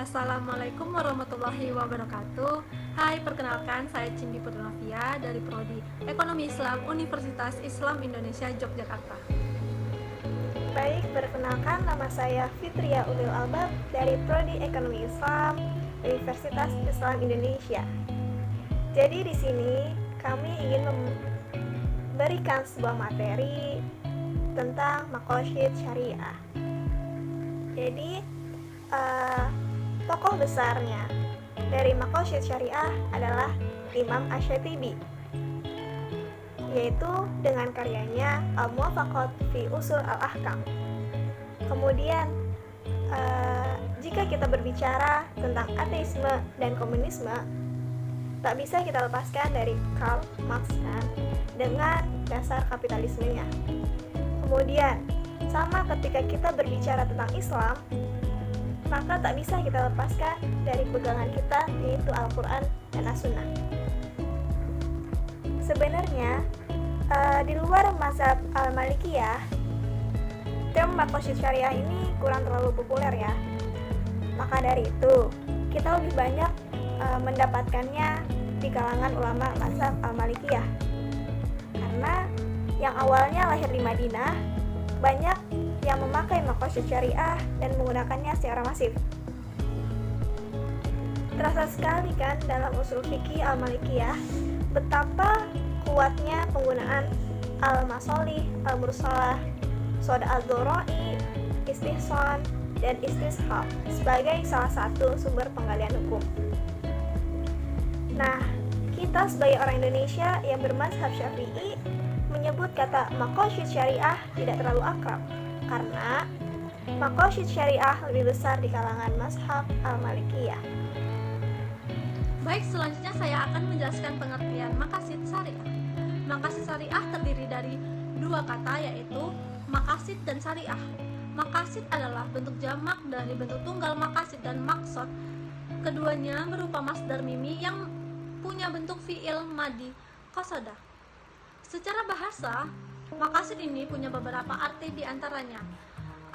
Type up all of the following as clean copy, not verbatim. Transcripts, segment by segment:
Assalamualaikum warahmatullahi wabarakatuh. Hai, perkenalkan saya Cindy Putranavia dari Prodi Ekonomi Islam Universitas Islam Indonesia Yogyakarta. Baik, perkenalkan nama saya Fitria Ulil Albab dari Prodi Ekonomi Islam Universitas Islam Indonesia. Jadi di sini kami ingin memberikan sebuah materi tentang maqasid syariah. Jadi tokoh besarnya dari maqasid syariah adalah Imam Asy-Syatibi, yaitu dengan karyanya Al-Muwafaqat fi Usul Al-Ahkam. Kemudian jika kita berbicara tentang ateisme dan komunisme, tak bisa kita lepaskan dari Karl Marx dengan dasar kapitalismenya. Kemudian sama ketika kita berbicara tentang Islam, maka tak bisa kita lepaskan dari pegangan kita, yaitu Al-Quran dan As-Sunnah. Sebenarnya di luar mazhab Al-Malikiyah, term maqasid syariah ini kurang terlalu populer ya. Maka dari itu kita lebih banyak mendapatkannya di kalangan ulama mazhab Al-Malikiyah, karena yang awalnya lahir di Madinah banyak yang memakai maqasid syariah dan menggunakannya secara masif. Terasa sekali kan dalam usul fikih Al-Malikiyah betapa kuatnya penggunaan al-masolih, al-mursalah, sod al-doro'i, istihsan, dan istishab sebagai salah satu sumber penggalian hukum. Nah, kita sebagai orang Indonesia yang bermazhab Syafi'i menyebut kata maqasid syariah tidak terlalu akrab, karena maqasid syariah lebih besar di kalangan mazhab Al-Malikiyah. Baik, selanjutnya saya akan menjelaskan pengertian maqasid syariah. Maqasid syariah terdiri dari dua kata, yaitu maqasid dan syariah. Maqasid adalah bentuk jamak dari bentuk tunggal maqasid dan maqsad. Keduanya berupa masdar mimi yang punya bentuk fi'il madi qasada. Secara bahasa, maqasid ini punya beberapa arti, diantaranya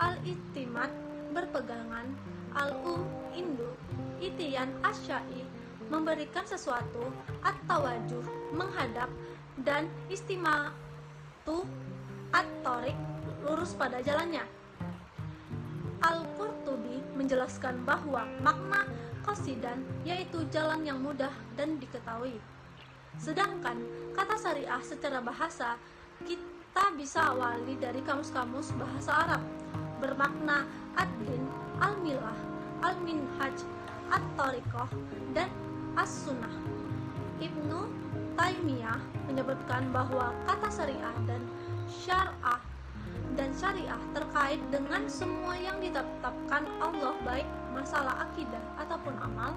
al-i'timad, berpegangan, al-induk, itiyan asyai, memberikan sesuatu, at-tawajuh, menghadap, dan istimatu, at-tariq, lurus pada jalannya. Al-Qurtubi menjelaskan bahwa makna qasidan yaitu jalan yang mudah dan diketahui. Sedangkan kata syariah secara bahasa kita bisa awali dari kamus-kamus bahasa Arab, bermakna ad-din, al-milah, al-minhaj, at-tariqah, dan as-sunnah. Ibnu Taimiyah menyebutkan bahwa kata syariah dan syariah terkait dengan semua yang ditetapkan Allah, baik masalah akidah ataupun amal.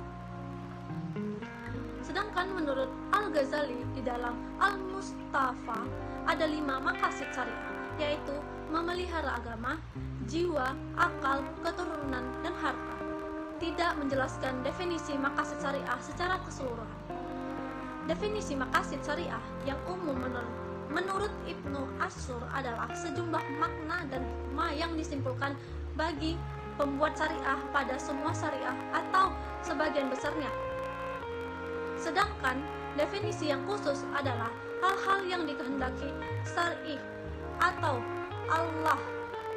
Sedangkan menurut Al-Ghazali di dalam Al-Mustafa ada 5 maqasid syariah, yaitu memelihara agama, jiwa, akal, keturunan, dan harta. Tidak menjelaskan definisi maqasid syariah secara keseluruhan. Definisi maqasid syariah yang umum menurut Ibnu Ashur adalah sejumlah makna dan hikmah yang disimpulkan bagi pembuat syariah pada semua syariah atau sebagian besarnya. Sedangkan definisi yang khusus adalah hal-hal yang dikehendaki syar'i atau Allah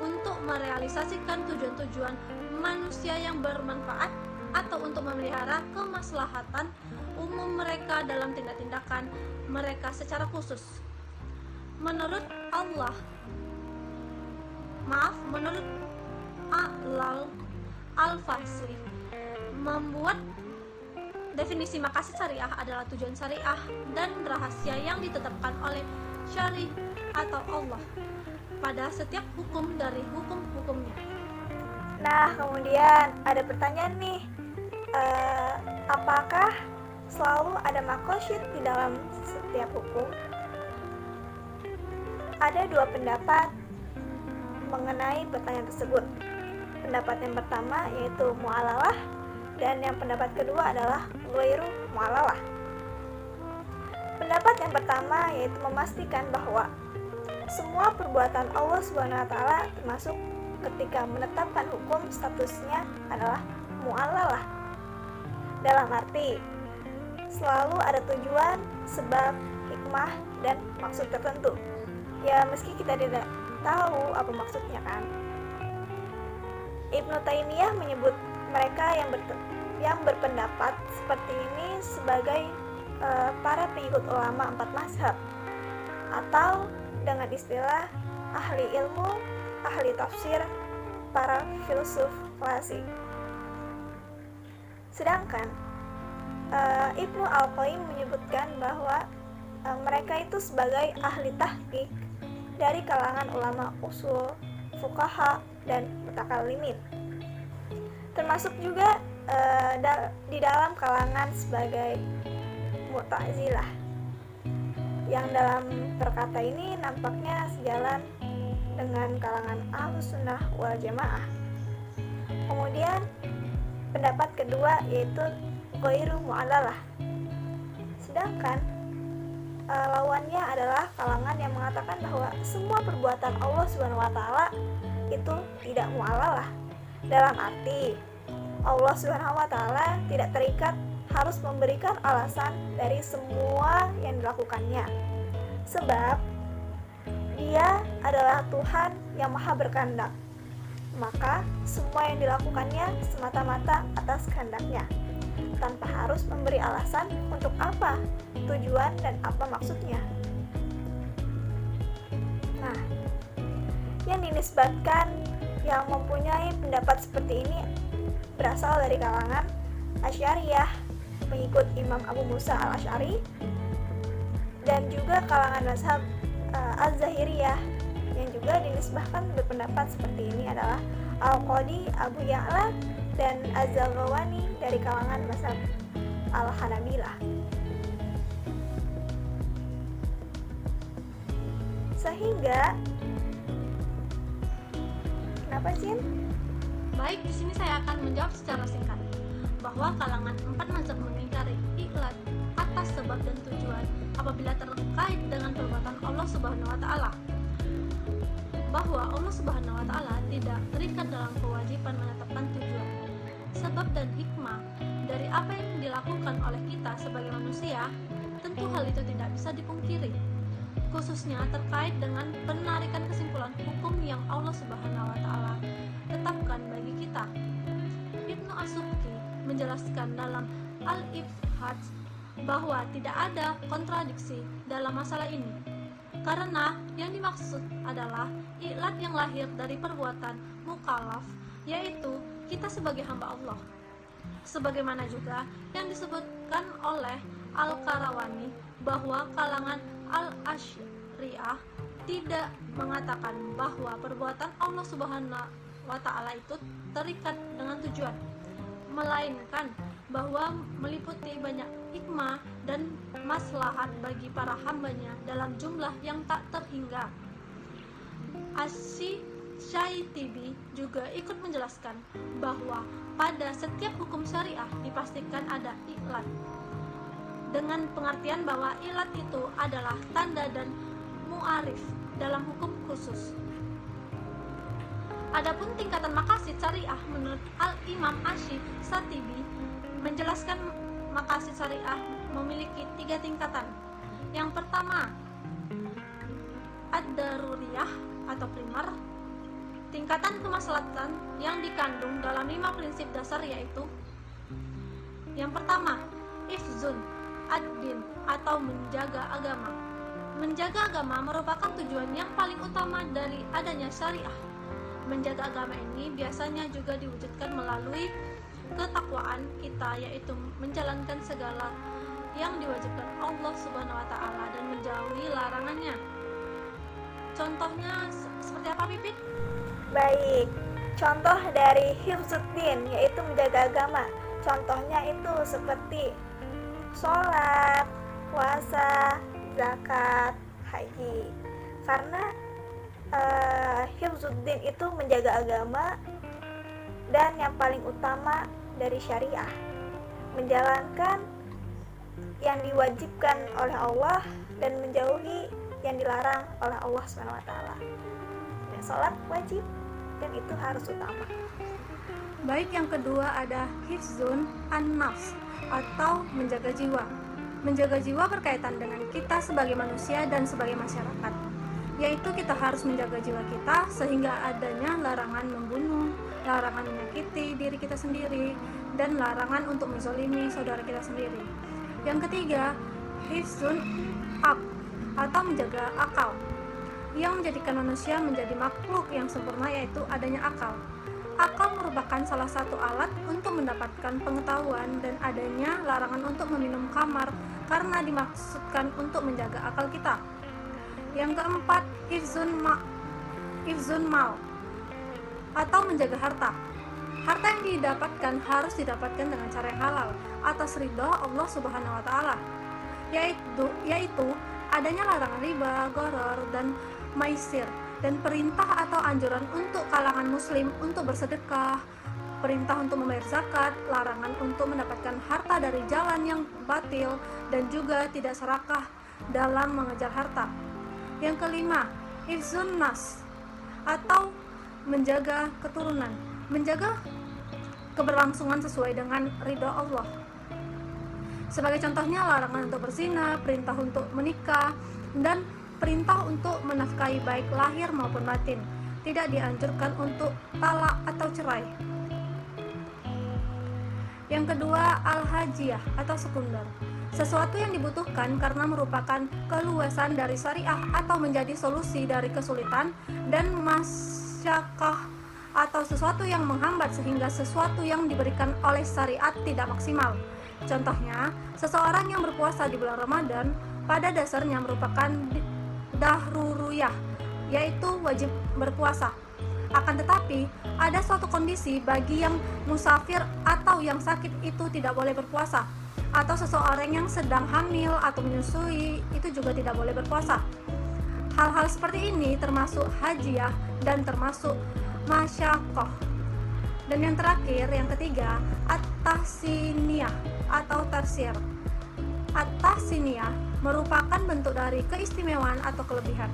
untuk merealisasikan tujuan-tujuan manusia yang bermanfaat atau untuk memelihara kemaslahatan umum mereka dalam tindak-tindakan mereka secara khusus. Menurut Al-Fasli membuat definisi maqasid syariah adalah tujuan syariah dan rahasia yang ditetapkan oleh syari atau Allah pada setiap hukum dari hukum-hukumnya. Nah, kemudian ada pertanyaan nih, apakah selalu ada maqasid di dalam setiap hukum? Ada 2 pendapat mengenai pertanyaan tersebut. Pendapat yang pertama yaitu mu'alalah, dan yang pendapat kedua adalah ghairu mu'alalah. Pendapat yang pertama yaitu memastikan bahwa semua perbuatan Allah SWT termasuk ketika menetapkan hukum statusnya adalah mu'allalah. Dalam arti selalu ada tujuan, sebab, hikmah, dan maksud tertentu. Ya, meski kita tidak tahu apa maksudnya kan. Ibnu Taimiyah menyebut mereka yang berpendapat seperti ini sebagai para pengikut ulama 4 mazhab, atau dengan istilah ahli ilmu, ahli tafsir, para filsuf klasik. Sedangkan Ibnu Al-Qayyim menyebutkan bahwa mereka itu sebagai ahli tahqiq dari kalangan ulama usul, fuqaha, dan mutakallimin. Termasuk juga di dalam kalangan sebagai Mu'tazilah, yang dalam perkata ini nampaknya sejalan dengan kalangan Ahlus Sunnah wal Jamaah. Kemudian pendapat kedua yaitu ghairu mu'allalah. Sedangkan lawannya adalah kalangan yang mengatakan bahwa semua perbuatan Allah Subhanahu wa taala itu tidak mu'allalah. Dalam arti Allah Subhanahu wa taala tidak terikat harus memberikan alasan dari semua yang dilakukannya. Sebab Dia adalah Tuhan yang Maha berkehendak. Maka semua yang dilakukannya semata-mata atas kehendaknya, tanpa harus memberi alasan untuk apa tujuan dan apa maksudnya. Nah, yang dinisbatkan yang mempunyai pendapat seperti ini berasal dari kalangan Asy'ariyah, pengikut Imam Abu Musa al-Asy'ari, dan juga kalangan mazhab Az-Zahiriyah, yang juga dinisbahkan berpendapat seperti ini adalah Al-Qadi Abu Ya'la dan Az-Zaghawani dari kalangan mazhab Al-Hanabilah. Sehingga kenapa Jin? Baik, di sini saya akan menjawab secara singkat bahwa kalangan 4 mazhab mengingkari ikhlas atas sebab dan tujuan apabila terkait dengan perbuatan Allah Subhanahu wa taala. Bahwa Allah Subhanahu wa taala tidak terikat dalam kewajiban menetapkan tujuan, sebab dan hikmah dari apa yang dilakukan oleh kita sebagai manusia. Tentu hal itu tidak bisa dipungkiri, khususnya terkait dengan penarikan kesimpulan hukum yang Allah Subhanahu wa taala tetapkan bagi kita. Ibnu As-Subki menjelaskan dalam Al-Ibhaj bahwa tidak ada kontradiksi dalam masalah ini, karena yang dimaksud adalah ikhlas yang lahir dari perbuatan mukallaf, yaitu kita sebagai hamba Allah. Sebagaimana juga yang disebutkan oleh Al-Karawani bahwa kalangan Al-Asy'ariyah tidak mengatakan bahwa perbuatan Allah Subhanahu wa taala itu terikat dengan tujuan, melainkan bahwa meliputi banyak hikmah dan maslahat bagi para hambanya dalam jumlah yang tak terhingga. Asy-Syaitibi juga ikut menjelaskan bahwa pada setiap hukum syariah dipastikan ada ikhlas, dengan pengertian bahwa ikhlas itu adalah tanda dan mu'arif dalam hukum khusus. Adapun tingkatan maqasid syariah menurut Al-Imam Asy-Syatibi menjelaskan maqasid syariah memiliki 3 tingkatan. Yang pertama, ad-daruriyah atau primer, tingkatan kemaslahatan yang dikandung dalam 5 prinsip dasar, yaitu yang pertama, ifzun ad-din atau menjaga agama. Menjaga agama merupakan tujuan yang paling utama dari adanya syariah. Menjaga agama ini biasanya juga diwujudkan melalui ketakwaan kita, yaitu menjalankan segala yang diwajibkan Allah Subhanahu wa taala dan menjauhi larangannya. Contohnya seperti apa, Pipit? Baik, contoh dari hifzuddin yaitu menjaga agama. Contohnya itu seperti sholat, puasa, zakat, haji. Karena hifzuddin itu menjaga agama, dan yang paling utama dari syariah, menjalankan yang diwajibkan oleh Allah dan menjauhi yang dilarang oleh Allah SWT. Sholat wajib, perhatikan itu harus utama. Baik, yang kedua ada hifzun an-nafs atau menjaga jiwa. Menjaga jiwa berkaitan dengan kita sebagai manusia dan sebagai masyarakat, yaitu kita harus menjaga jiwa kita sehingga adanya larangan membunuh, larangan menyakiti diri kita sendiri, dan larangan untuk menzalimi saudara kita sendiri. Yang ketiga, hifzun aql atau menjaga akal, yang menjadikan manusia menjadi makhluk yang sempurna, yaitu adanya akal. Akal merupakan salah satu alat untuk mendapatkan pengetahuan, dan adanya larangan untuk meminum khamar karena dimaksudkan untuk menjaga akal kita. Yang keempat, hifzun mal atau menjaga harta. Harta yang didapatkan harus didapatkan dengan cara yang halal atas ridha Allah Subhanahu wa taala, yaitu adanya larangan riba, gharar, dan maisir, dan perintah atau anjuran untuk kalangan muslim untuk bersedekah, perintah untuk membayar zakat, larangan untuk mendapatkan harta dari jalan yang batil, dan juga tidak serakah dalam mengejar harta. Yang kelima, hifzun nas atau menjaga keturunan, menjaga keberlangsungan sesuai dengan ridha Allah. Sebagai contohnya, larangan untuk berzina, perintah untuk menikah, dan perintah untuk menafkahi baik lahir maupun batin. Tidak dianjurkan untuk talak atau cerai. Yang kedua, al-hajiyah atau sekunder, sesuatu yang dibutuhkan karena merupakan keluasan dari syariah atau menjadi solusi dari kesulitan dan masyakkah, atau sesuatu yang menghambat sehingga sesuatu yang diberikan oleh syariat tidak maksimal. Contohnya, seseorang yang berpuasa di bulan Ramadan pada dasarnya merupakan dahruriyah, yaitu wajib berpuasa. Akan tetapi, ada suatu kondisi bagi yang musafir atau yang sakit itu tidak boleh berpuasa, atau seseorang yang sedang hamil atau menyusui itu juga tidak boleh berpuasa. Hal-hal seperti ini termasuk hajiyah dan termasuk masyaqqah. Dan yang terakhir, yang ketiga, at-tahsiniyah atau tarsir. At-tahsiniyah merupakan bentuk dari keistimewaan atau kelebihan.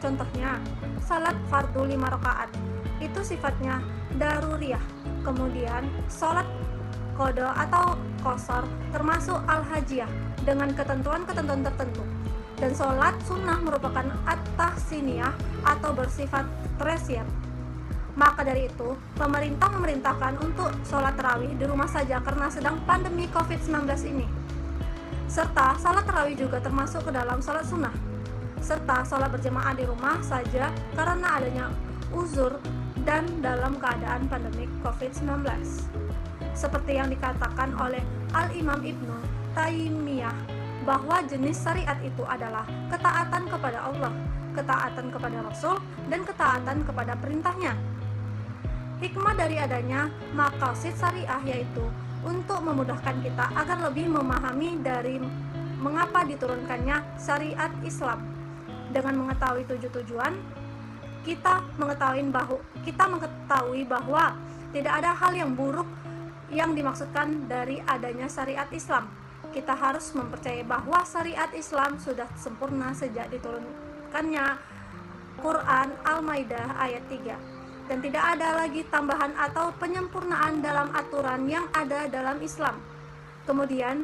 Contohnya, salat fardu 5 rakaat itu sifatnya daruriyah. Kemudian, salat qada atau qasar termasuk al-hajiyah dengan ketentuan-ketentuan tertentu. Dan salat sunnah merupakan at-tahsiniyah atau bersifat tarsir. Maka dari itu, pemerintah memerintahkan untuk sholat tarawih di rumah saja karena sedang pandemi COVID-19 ini. Serta sholat tarawih juga termasuk ke dalam sholat sunnah. Serta sholat berjamaah di rumah saja karena adanya uzur dan dalam keadaan pandemi COVID-19. Seperti yang dikatakan oleh Al-Imam Ibnu Taimiyah, bahwa jenis syariat itu adalah ketaatan kepada Allah, ketaatan kepada Rasul, dan ketaatan kepada perintahnya. Hikmah dari adanya maqasid syariah yaitu untuk memudahkan kita agar lebih memahami dari mengapa diturunkannya syariat Islam. Dengan mengetahui tujuan, kita mengetahui bahwa tidak ada hal yang buruk yang dimaksudkan dari adanya syariat Islam. Kita harus mempercayai bahwa syariat Islam sudah sempurna sejak diturunkannya Quran Al-Maidah ayat 3. Dan tidak ada lagi tambahan atau penyempurnaan dalam aturan yang ada dalam Islam. Kemudian,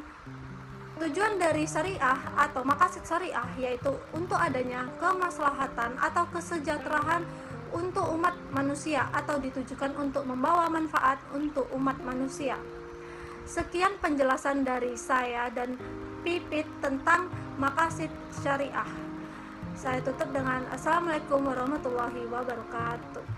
tujuan dari syariah atau maqasid syariah yaitu untuk adanya kemaslahatan atau kesejahteraan untuk umat manusia atau ditujukan untuk membawa manfaat untuk umat manusia. Sekian penjelasan dari saya dan Pipit tentang maqasid syariah. Saya tutup dengan Assalamualaikum warahmatullahi wabarakatuh.